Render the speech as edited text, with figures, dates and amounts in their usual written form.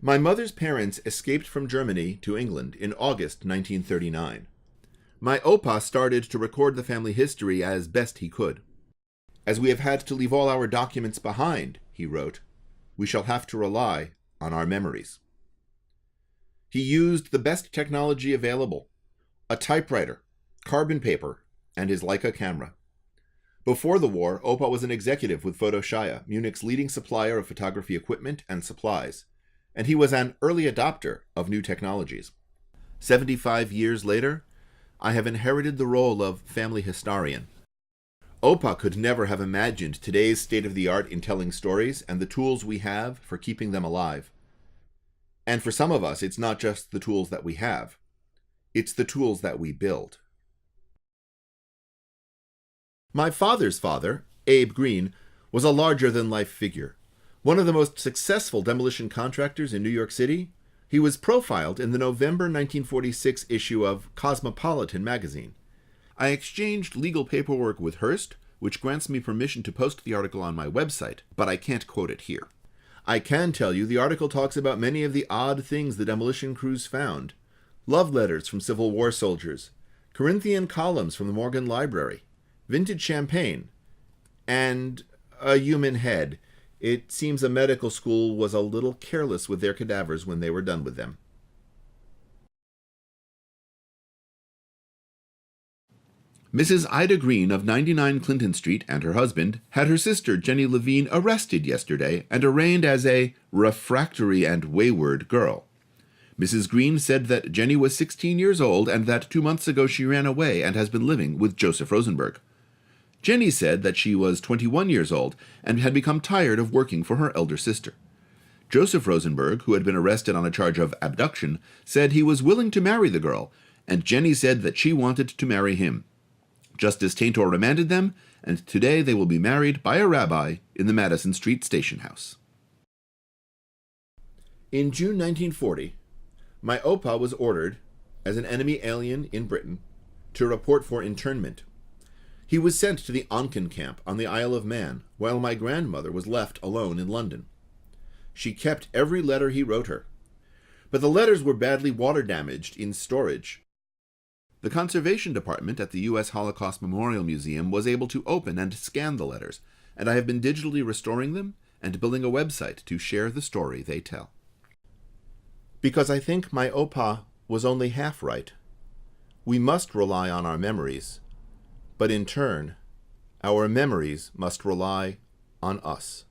My mother's parents escaped from Germany to England in August 1939. My opa started to record the family history as best he could. As we have had to leave all our documents behind, he wrote, we shall have to rely on our memories. He used the best technology available, a typewriter, carbon paper, and his Leica camera. Before the war, Opa was an executive with Fotoshaya, Munich's leading supplier of photography equipment and supplies, and he was an early adopter of new technologies. 75 years later, I have inherited the role of family historian. Opa could never have imagined today's state-of-the-art in telling stories and the tools we have for keeping them alive. And for some of us, it's not just the tools that we have. It's the tools that we build. My father's father, Abe Green, was a larger-than-life figure. One of the most successful demolition contractors in New York City, he was profiled in the November 1946 issue of Cosmopolitan magazine. I exchanged legal paperwork with Hearst, which grants me permission to post the article on my website, but I can't quote it here. I can tell you the article talks about many of the odd things the demolition crews found. Love letters from Civil War soldiers, Corinthian columns from the Morgan Library, vintage champagne, and a human head. It seems a medical school was a little careless with their cadavers when they were done with them. Mrs. Ida Green of 99 Clinton Street and her husband had her sister Jenny Levine arrested yesterday and arraigned as a refractory and wayward girl. Mrs. Green said that Jenny was 16 years old and that 2 months ago she ran away and has been living with Joseph Rosenberg. Jenny said that she was 21 years old and had become tired of working for her elder sister. Joseph Rosenberg, who had been arrested on a charge of abduction, said he was willing to marry the girl, and Jenny said that she wanted to marry him. Justice Taintor remanded them, and today they will be married by a rabbi in the Madison Street Station House. In June 1940, my opa was ordered, as an enemy alien in Britain, to report for internment. He was sent to the Onken camp on the Isle of Man, while my grandmother was left alone in London. She kept every letter he wrote her, but the letters were badly water-damaged in storage. The Conservation Department at the U.S. Holocaust Memorial Museum was able to open and scan the letters, and I have been digitally restoring them and building a website to share the story they tell. Because I think my opa was only half right. We must rely on our memories, but in turn, our memories must rely on us.